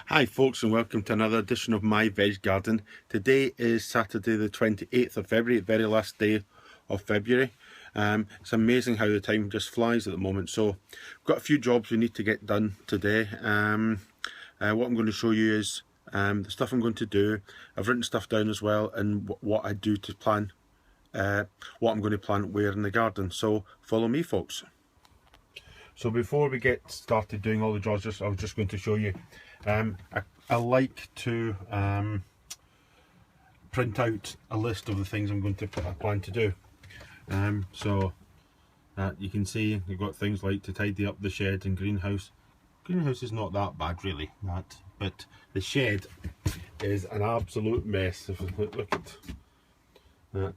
Hi folks, and welcome to another edition of My Veg Garden. Today is Saturday the 28th of February, the very last day of February. It's amazing how the time just flies at the moment. So we've got a few jobs we need to get done today. What I'm going to show you is the stuff I'm going to do. I've written stuff down as well, and what I do to plan what I'm going to plant where in the garden. So follow me folks. So before we get started doing all the jobs, I was just going to show you, I like to print out a list of the things I'm going to plan to do. You can see we've got things like to tidy up the shed and greenhouse. Greenhouse is not that bad really, but the shed is an absolute mess. If you look at that,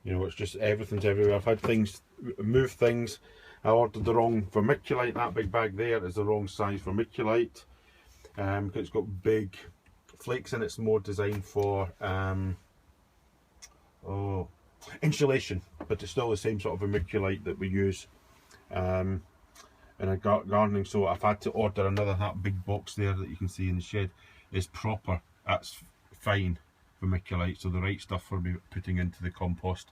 you know, it's just everything's everywhere. I've had things move things. I ordered the wrong vermiculite. That big bag there is the wrong size vermiculite. It's got big flakes in it. It's more designed for insulation, but it's still the same sort of vermiculite that we use in our gardening. So I've had to order another. That big box there that you can see in the shed is proper. That's fine vermiculite, so the right stuff for me putting into the compost.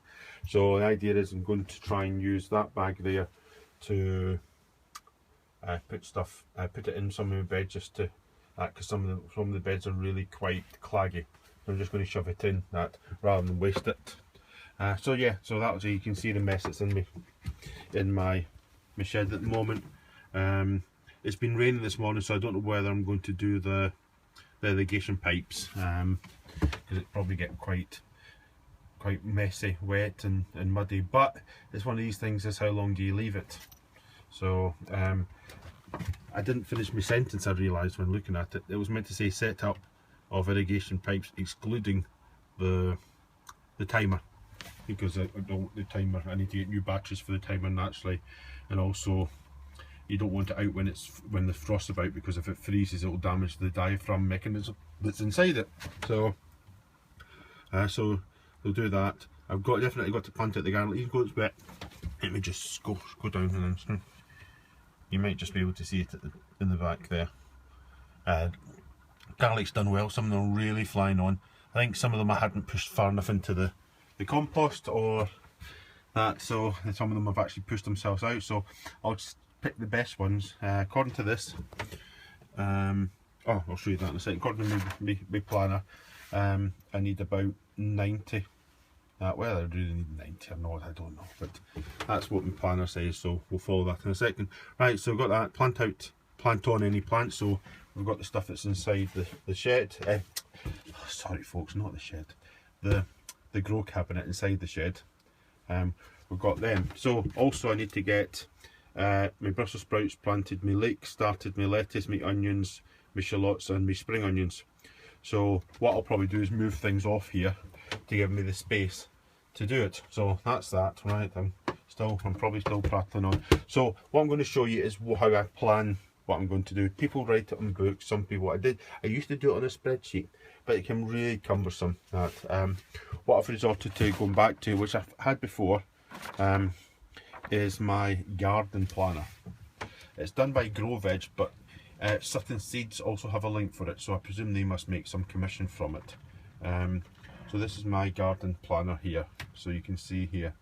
So the idea is I'm going to try and use that bag there to put it in some of my beds, just to because some of the beds are really quite claggy. So I'm just going to shove it in that rather than waste it. So that was, you can see the mess that's in my shed at the moment. It's been raining this morning, so I don't know whether I'm going to do the irrigation pipes, because it probably get quite messy, wet and muddy. But it's one of these things, is how long do you leave it? So I didn't finish my sentence, I realised when looking at it. It was meant to say set up of irrigation pipes excluding the timer, because the timer, I need to get new batteries for the timer naturally, and also you don't want it out when the frost's about, because if it freezes it will damage the diaphragm mechanism that's inside it. So we'll do that. I've definitely got to plant out the garden. Even though it's wet, let me just go down and you might just be able to see it in the back there. Garlic's done well. Some of them are really flying on. I think some of them I hadn't pushed far enough into the compost or that, so some of them have actually pushed themselves out. So I'll just pick the best ones according to this. I'll show you that in a second. According to my planner, I need about 90. Whether I really need 90 or not, I don't know, but that's what my planner says, so we'll follow that in a second. Right, so we've got that, plant on any plants. So we've got the stuff that's inside the shed. Sorry folks, not the shed, the grow cabinet inside the shed. We've got them. So also I need to get my Brussel sprouts planted, my leek started, my lettuce, my onions, my shallots and my spring onions. So what I'll probably do is move things off here to give me the space to do it. So that's that. Right, I'm probably still prattling on. So what I'm going to show you is how I plan what I'm going to do. People write it in books. Some people, I used to do it on a spreadsheet, but it can really cumbersome. What I've resorted to going back to, which I've had before, is my garden planner. It's done by Grow Veg, but Certain Seeds also have a link for it, so I presume they must make some commission from it. So this is my garden planner here. So you can see here,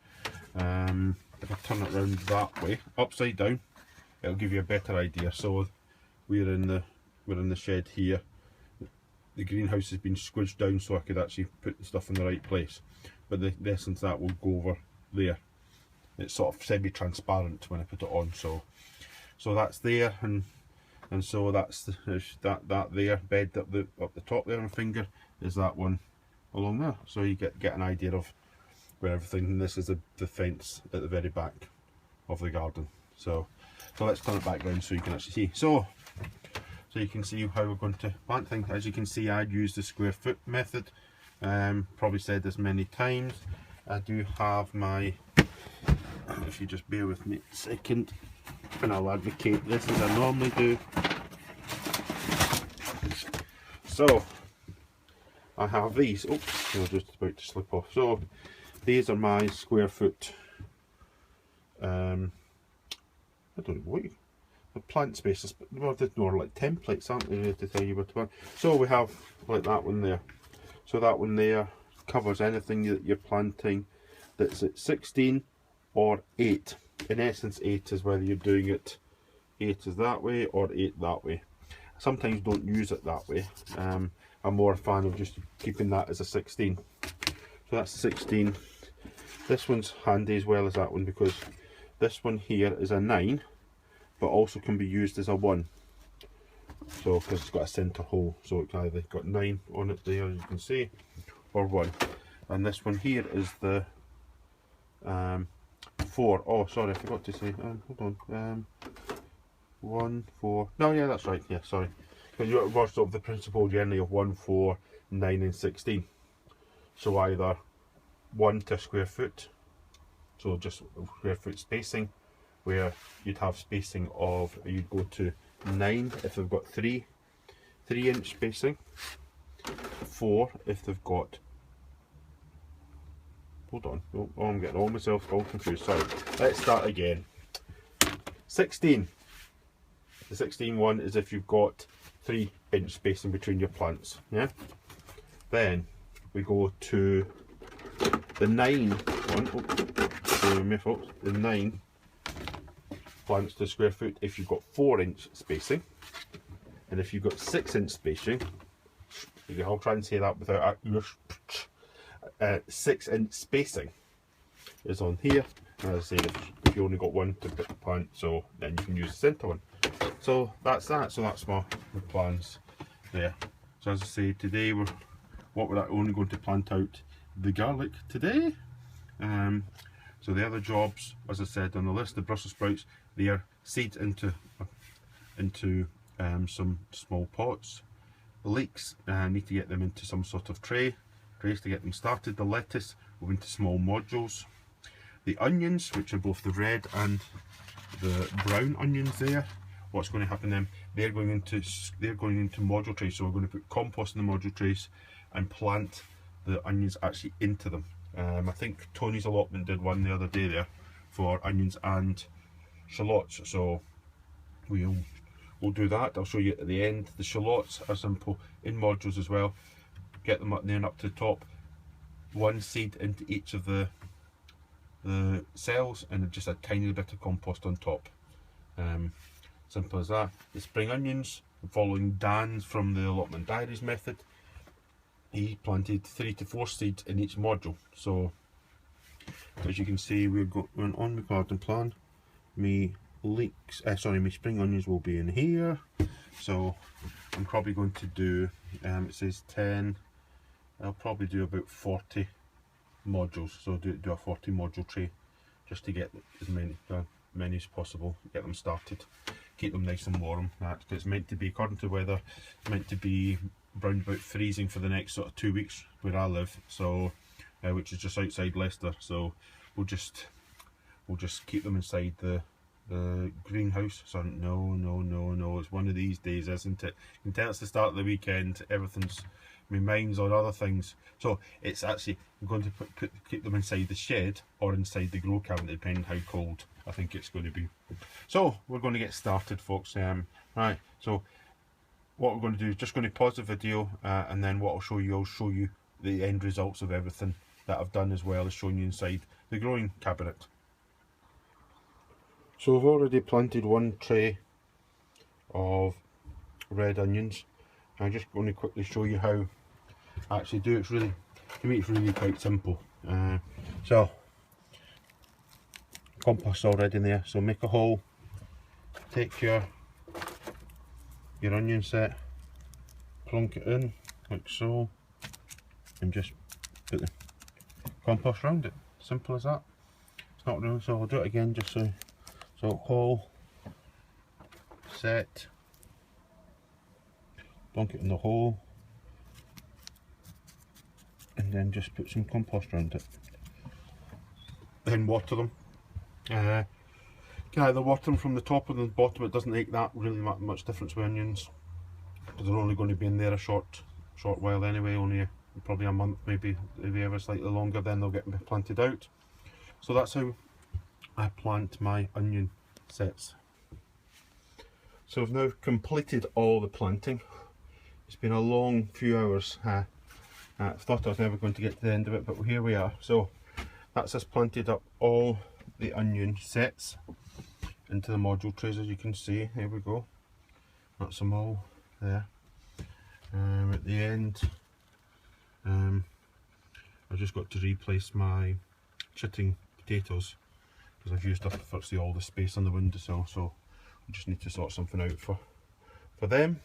if I turn it around that way, upside down, it'll give you a better idea. So we're in the shed here. The greenhouse has been squidged down so I could actually put the stuff in the right place. But the essence that will go over there. It's sort of semi-transparent when I put it on. So that's there, and so that's that there bed up the top there on finger is that one along there. So you get an idea of where everything. And this is the fence at the very back of the garden. So let's turn it back round so you can actually see. So you can see how we're going to plant things. As you can see, I'd use the square foot method. Probably said this many times. I do have my, if you just bear with me a second, and I'll advocate this as I normally do. So I have these. Oops, they were just about to slip off. So these are my square foot. I don't know what plant spaces, well, they're more like templates, aren't they, really, to tell you what to plant. So we have like that one there. So that one there covers anything that you're planting that's at 16 or 8. In essence, 8 is whether you're doing it 8 is that way or 8 that way. Sometimes don't use it that way. I'm more a fan of just keeping that as a 16. So that's 16. This one's handy as well as that one, because this one here is a 9, but also can be used as a 1. So because it's got a centre hole, so it's either got 9 on it there, as you can see, or 1. And this one here is the 4. Oh, sorry, I forgot to say. Hold on. 1, 4. No, yeah, that's right. Yeah, sorry. Because you were sort of the principle generally of 1, 4, 9, and 16. So either 1 to a square foot, so just square foot spacing, where you'd have spacing of, you'd go to 9 if they've got 3-inch spacing, 4 if they've got, hold on, oh, I'm getting all myself all confused, sorry, let's start again. 16, the 16 one is if you've got 3-inch spacing between your plants, yeah? Then we go to the 9 one, the 9 plants to square foot if you've got 4-inch spacing, and if you've got 6-inch spacing, I'll try and say that without 6-inch spacing is on here. And as I say, if you only got 1 to plant, so then you can use the centre one. So that's that. So that's my plans there. So as I say, today we're only going to plant out the garlic today. So the other jobs, as I said on the list, the Brussels sprouts, they are seeds into some small pots. The leeks, need to get them into some sort of trays to get them started. The lettuce go into small modules. The onions, which are both the red and the brown onions there, what's going to happen then? They're going into module trays. So we're going to put compost in the module trays and plant the onions actually into them. I think Tony's Allotment did one the other day there for onions and shallots, so we'll do that. I'll show you at the end. The shallots are simple in modules as well. Get them up there and up to the top. 1 seed into each of the cells, and just a tiny bit of compost on top. Simple as that. The spring onions, following Dan's from the Allotment Diaries method, he planted 3 to 4 seeds in each module. So as you can see, we're going on my garden plan. My spring onions will be in here. So I'm probably going to do, it says 10, I'll probably do about 40 modules. So do a 40 module tray, just to get as many as possible, get them started, keep them nice and warm. Because it's meant to be, according to weather, it's meant to be round about freezing for the next sort of 2 weeks where I live, so which is just outside Leicester. So we'll just keep them inside the greenhouse. So no, it's one of these days, isn't it? You can tell it's the start of the weekend, my mind's on other things. So it's actually, I'm going to keep them inside the shed or inside the grow cabinet, depending how cold I think it's going to be. So we're going to get started, folks. Right, so what we're going to do is just going to pause the video, and then what I'll show you the end results of everything that I've done, as well as showing you inside the growing cabinet. So I've already planted 1 tray of red onions. I'm just going to quickly show you how I actually do it. To me it's really quite simple. So compost already in there, so make a hole, take your onion set, plonk it in like so, and just put the compost around it. Simple as that. It's not really, so I'll do it again just so hole, set, plonk it in the hole, and then just put some compost around it. Then water them. You can either water them from the top or the bottom. It doesn't make that really much difference with onions, because they're only going to be in there a short while anyway, only probably a month, maybe ever slightly longer, then they'll get planted out. So that's how I plant my onion sets. So I've now completed all the planting. It's been a long few hours. I thought I was never going to get to the end of it, but here we are. So that's us planted up all the onion sets into the module trays, as you can see. There we go. That's them all there. At the end, I've just got to replace my chitting potatoes because I've used up virtually all the space on the windowsill, so I just need to sort something out for them.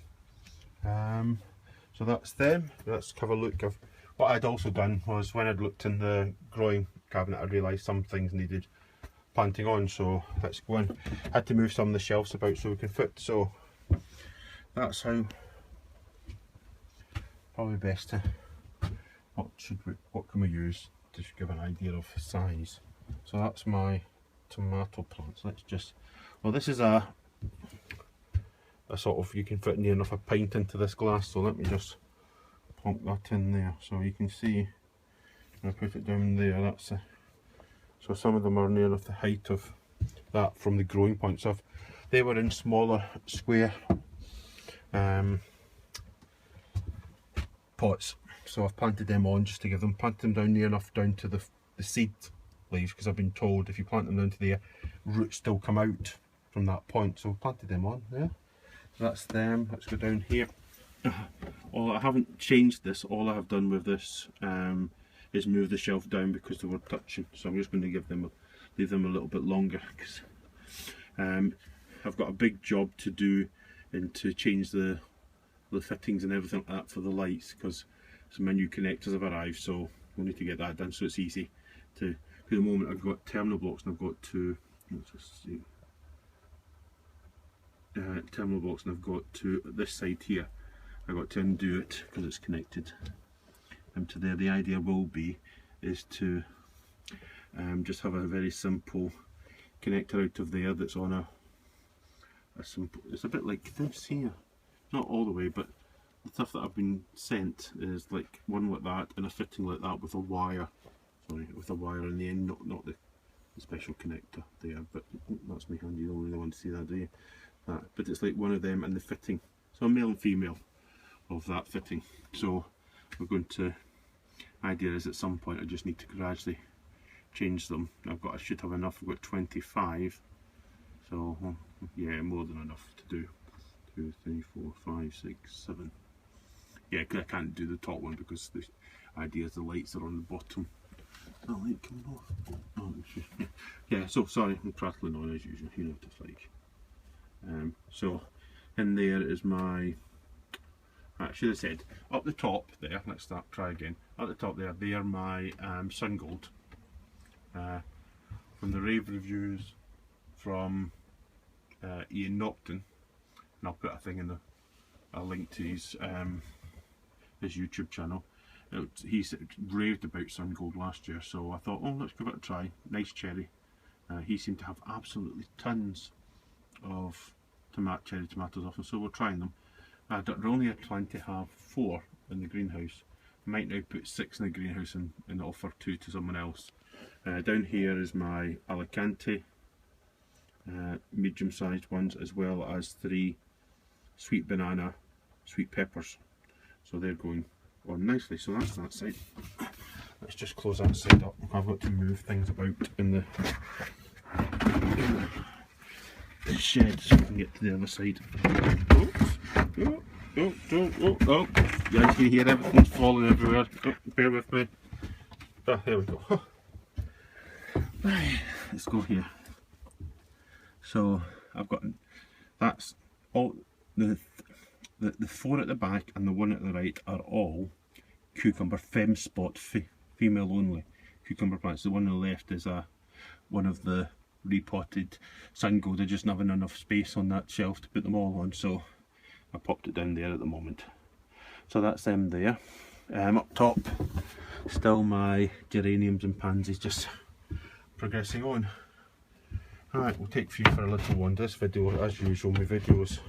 So that's them. Let's have a look. What I'd also done was, when I'd looked in the growing cabinet, I realised some things needed planting on, so let's go in. Had to move some of the shelves about so we can fit, so that's how. Probably best to, what can we use to give an idea of size. So that's my tomato plants. Let's just, well, this is a sort of, you can fit near enough a pint into this glass, so let me just plonk that in there so you can see. I put it down there, that's so some of them are near enough the height of that from the growing point. So they were in smaller square pots, so I've planted them on just to give them, planted them down near enough down to the seed leaves, because I've been told if you plant them down to there, roots still come out from that point. So I've planted them on there. So that's them. Let's go down here. I haven't changed this. All I have done with this is move the shelf down because they were touching. So I'm just going to leave them a little bit longer, because I've got a big job to do and to change the fittings and everything like that for the lights, because some new connectors have arrived, so we'll need to get that done so it's easy to. For the moment I've got terminal blocks and I've got to, let's just see, terminal blocks, and I've got to, this side here, I've got to undo it because it's connected to there. The idea will be is to just have a very simple connector out of there that's on a simple, it's a bit like this here. Not all the way, but the stuff that I've been sent is like one like that and a fitting like that with a wire. Sorry, with a wire in the end, not the special connector there. But that's me handy. You don't really want to see that, do you? But it's like one of them and the fitting. So a male and female of that fitting. So we're going to. Idea is at some point I just need to gradually change them. I should have enough. I've got 25. So yeah, more than enough to do. 2, 3, 4, 5, 6, 7. Yeah, I can't do the top one because the idea is the lights are on the bottom. Oh, light coming off. Oh, yeah. So sorry, I'm prattling on as usual. You know what it's like. So in there is my. I should have said up the top there. Let's try again. At the top there, they are my Sungold. From the rave reviews from Ian Knockton. And I'll put a thing in a link to his YouTube channel. He raved about Sungold last year, so I thought, oh, let's give it a try. Nice cherry. He seemed to have absolutely tons of cherry tomatoes off, and so we're trying them. I only had planned to have 4 in the greenhouse. I might now put 6 in the greenhouse and offer 2 to someone else. Down here is my Alicante, medium-sized ones, as well as 3 sweet banana, sweet peppers. So they're going on nicely. So that's that side. Let's just close that side up. I've got to move things about in the shed so I can get to the other side. Oh. Yeah, you can hear everything's falling everywhere. Oh, bear with me. Oh, there we go. Right, let's go here. So I've got, that's all, the 4 at the back and the 1 at the right are all cucumber fem spot, female only cucumber plants. The one on the left is one of the repotted Sungold. I just don't have enough space on that shelf to put them all on, so I popped it down there at the moment. So that's them there. Up top, still my geraniums and pansies just progressing on. Alright, we'll take you for a little one. This video, as usual, my videos,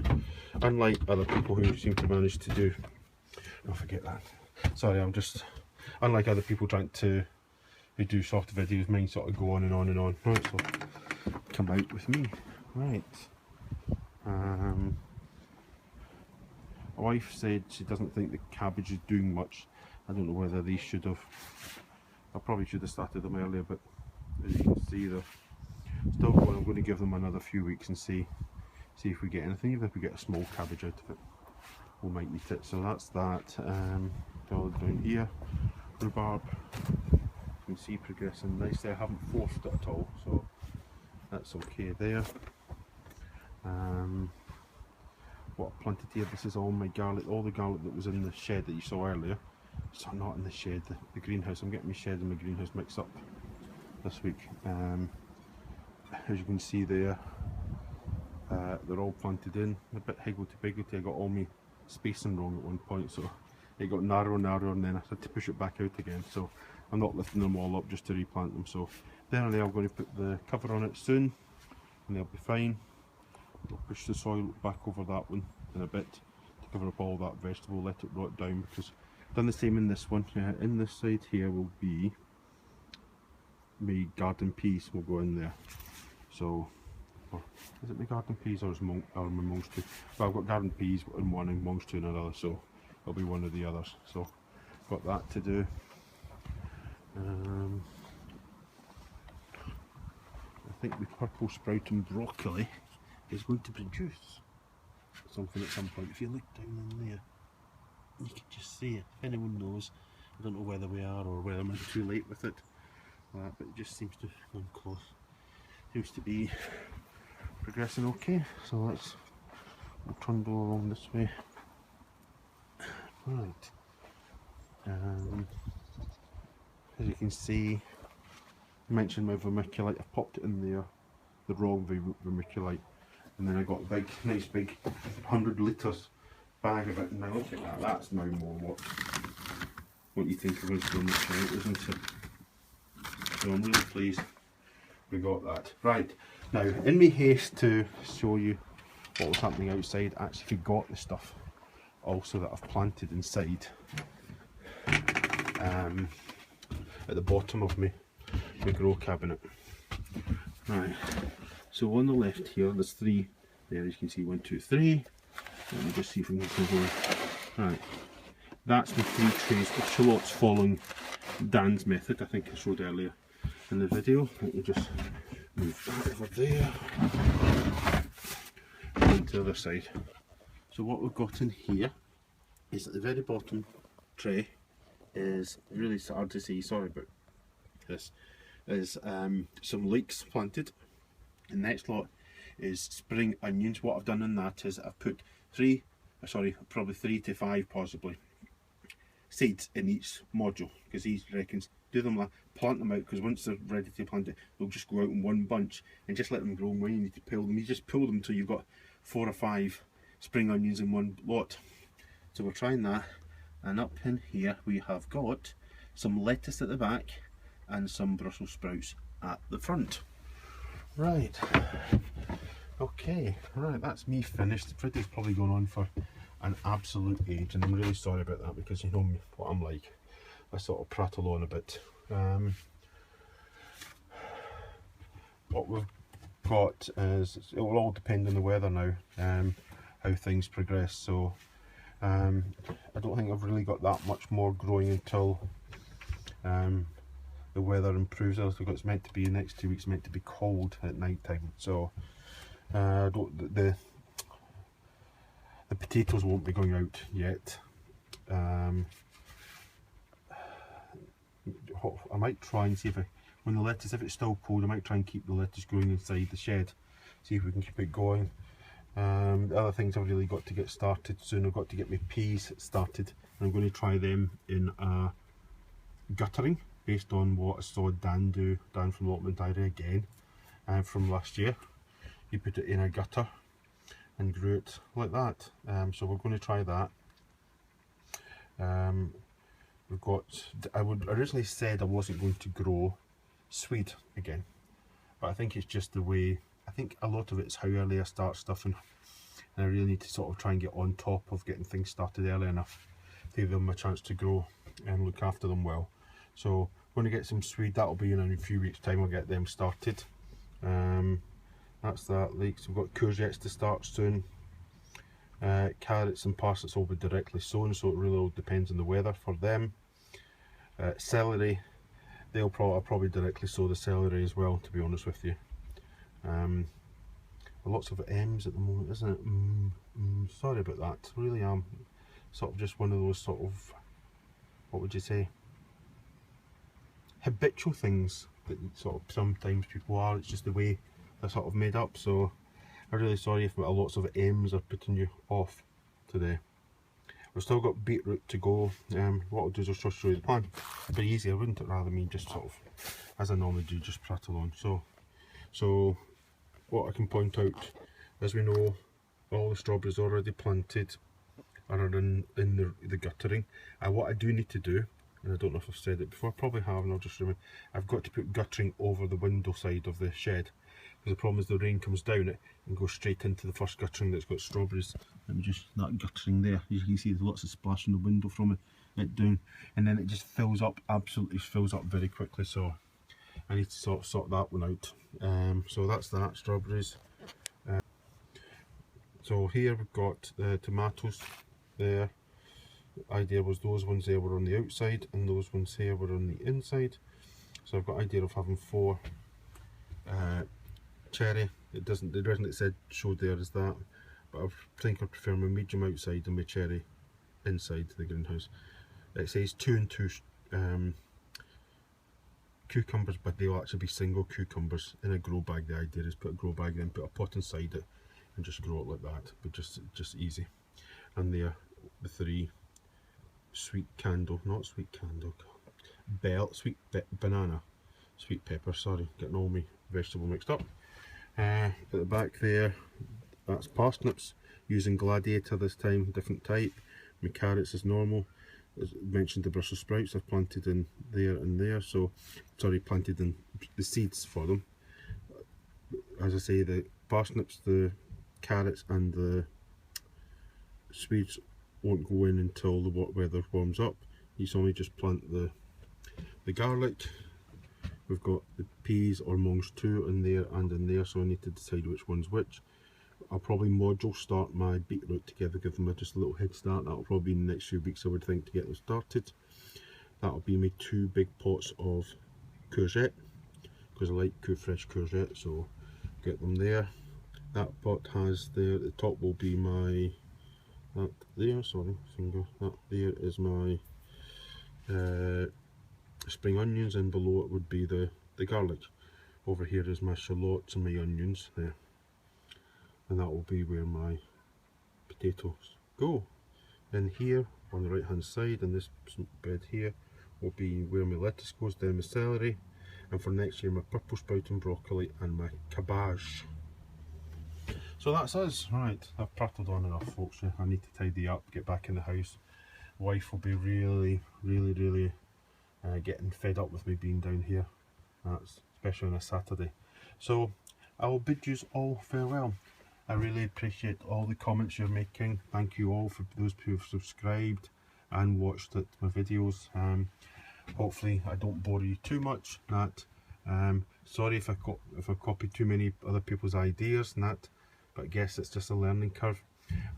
unlike other people who seem to manage to do, oh, forget that. Sorry, I'm just, unlike other people who do shorter videos, mine sort of go on and on and on. Right, so come out with me. Right. My wife said she doesn't think the cabbage is doing much. I don't know whether these should have, I probably should have started them earlier, but as you can see they're still going. I'm going to give them another few weeks and see if we get anything. Even if we get a small cabbage out of it, we might eat it. So that's that. Go down here, rhubarb. You can see progressing nicely. I haven't forced it at all, so that's okay there. What I planted here, this is all my garlic, all the garlic that was in the shed that you saw earlier. So not in the shed, the greenhouse. I'm getting my shed and my greenhouse mixed up this week. As you can see there, they're all planted in, a bit higgledy-piggledy. I got all my spacing wrong at one point, so it got narrow and then I had to push it back out again. So I'm not lifting them all up just to replant them. So there and there, I'm going to put the cover on it soon and they'll be fine. I'll push the soil back over that one in a bit to cover up all that vegetable, let it rot down, because I've done the same in this one. In this side here will be my garden peas, will go in there. So, is it my garden peas or my mongs two? Well, I've got garden peas in one and mongs two in another, so it'll be one of the others. So, got that to do. I think the purple sprout and broccoli is going to produce something at some point. If you look down in there, you can just see it. If anyone knows, I don't know whether we are or whether I'm too late with it, but it just seems to come close. Seems to be progressing okay. So we'll trundle along this way. Right. As you can see, I mentioned my vermiculite. I popped it in there, the wrong vermiculite. And then I got a nice big 100 litres bag of it, and now look at that, that's now more what you think of as vermiculite, isn't it? So I'm really pleased we got that. Right, now in my haste to show you what was happening outside, I actually forgot the stuff also that I've planted inside at the bottom of my grow cabinet. Right. So on the left here, there's three there, as you can see, 1, 2, 3. Let me just see if we can go. Right, that's the 3 trays of shallots following Dan's method, I think I showed earlier in the video. Let me just move that over there and to the other side. So what we've got in here is at the very bottom tray is really hard to see, sorry about this, is some leeks planted. The next lot is spring onions. What I've done in that is I've put probably 3 to 5 possibly seeds in each module, because he reckons do them, plant them out, because once they're ready to plant it, they'll just go out in one bunch, and just let them grow. And when you need to pull them, you just pull them until you've got 4 or 5 spring onions in one lot. So we're trying that. And up in here we have got some lettuce at the back and some Brussels sprouts at the front. Right, okay, right, that's me finished. The video's probably going on for an absolute age, and I'm really sorry about that, because you know me, what I'm like. I sort of prattle on a bit. What we've got is, it will all depend on the weather now, how things progress. So I don't think I've really got that much more growing until the weather improves a little. It's meant to be, the next 2 weeks meant to be cold at night time, so the potatoes won't be going out yet. I might try and see if when the lettuce, if it's still cold, I might try and keep the lettuce growing inside the shed, see if we can keep it going. The other things I've really got to get started soon. I've got to get my peas started, and I'm going to try them in guttering, based on what I saw Dan do, Dan from Allotment Diary again, from last year. He put it in a gutter and grew it like that. So we're going to try that. We've got, I would originally said I wasn't going to grow swede again, but I think it's just the way, I think a lot of it's how early I start stuff, and I really need to sort of try and get on top of getting things started early enough to give them a chance to grow and look after them well. So I'm going to get some swede, that'll be in a few weeks time. I'll get them started. That's that. Leeks. We've got courgettes to start soon. Carrots and parsnips will be directly sown, so it really all depends on the weather for them. Celery, I'll probably directly sow the celery as well, to be honest with you. Lots of M's at the moment, isn't it? Sorry about that. Really am sort of just one of those sort of, what would you say, habitual things that sort of sometimes people are. It's just the way they're sort of made up. So I'm really sorry if lots of M's are putting you off today. We've still got beetroot to go. What I'll do is I'll just show you the plan. Pretty easier, wouldn't it, rather than me just sort of, as I normally do, just prattle on. So what I can point out, as we know, all the strawberries already planted are in the guttering. And what I do need to do, and I don't know if I've said it before, I probably have, and I'll just remember, I've got to put guttering over the window side of the shed. Because the problem is the rain comes down it and goes straight into the first guttering that's got strawberries. Let me just, that guttering there, as you can see there's lots of splash in the window from it down, and then it just fills up, absolutely fills up very quickly, so I need to sort that one out. So that's that, strawberries. So here we've got the tomatoes there. The idea was those ones there were on the outside and those ones here were on the inside. So I've got an idea of having 4 cherry. It doesn't, the reason it said showed there is that, but I think I prefer my medium outside and my cherry inside the greenhouse. It says 2 and 2 cucumbers, but they'll actually be single cucumbers in a grow bag. The idea is put a grow bag in, put a pot inside it and just grow it like that, but just easy. And there the 3 sweet candle, not sweet candle, banana, sweet pepper, sorry, getting all my vegetable mixed up. At the back there, that's parsnips, using Gladiator this time, different type. My carrots is normal. As mentioned, the Brussel Sprouts I've planted in there and there, so, sorry, planted in the seeds for them. As I say, the parsnips, the carrots and the Swedes won't go in until the weather warms up. You saw me just plant the garlic. We've got the peas or mongs too in there and in there, so I need to decide which one's which. I'll probably module start my beetroot together, give them just a little head start. That'll probably be in the next few weeks, I would think, to get them started. That'll be my 2 big pots of courgette, because I like fresh courgette, so get them there. That pot has there, at the top will be my, that there, sorry, finger, that there is my spring onions, and below it would be the garlic. Over here is my shallots and my onions there, and that will be where my potatoes go. And here on the right hand side in this bed here will be where my lettuce goes, then my celery, and for next year my purple sprouting broccoli and my cabbage. So that's us. Right, I've prattled on enough, folks. I need to tidy up, get back in the house. Wife will be really getting fed up with me being down here. That's especially on a Saturday. So I will bid you all farewell. I really appreciate all the comments you're making. Thank you all for those who have subscribed and watched my videos. Hopefully I don't bore you too much. Sorry if I copied too many other people's ideas and that, but I guess it's just a learning curve.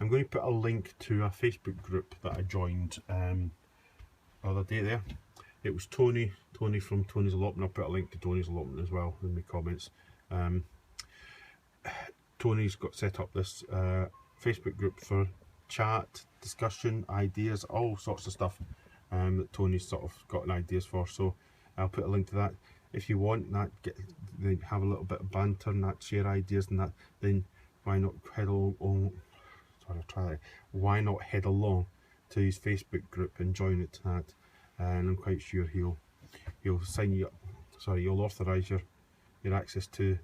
I'm going to put a link to a Facebook group that I joined the other day there. It was Tony from Tony's Allotment. I'll put a link to Tony's Allotment as well in the comments. Tony's got set up this Facebook group for chat, discussion, ideas, all sorts of stuff that Tony's sort of gotten ideas for. So I'll put a link to that. If you want that, have a little bit of banter and that, share ideas and that, then why not head along? Why not head along to his Facebook group and join it? And I'm quite sure he'll sign you up. Sorry, he'll authorise your access to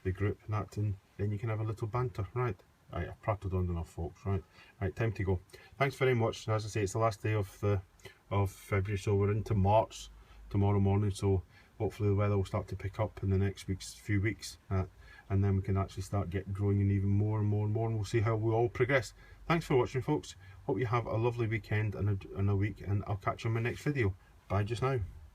the group and that, and then you can have a little banter. Right, I've prattled on enough, folks. Right, time to go. Thanks very much. As I say, it's the last day of February, so we're into March tomorrow morning. So hopefully the weather will start to pick up in the next few weeks, and then we can actually start growing in even more and more and more, and we'll see how we all progress. Thanks for watching, folks. Hope you have a lovely weekend and a week, and I'll catch you in my next video. Bye just now.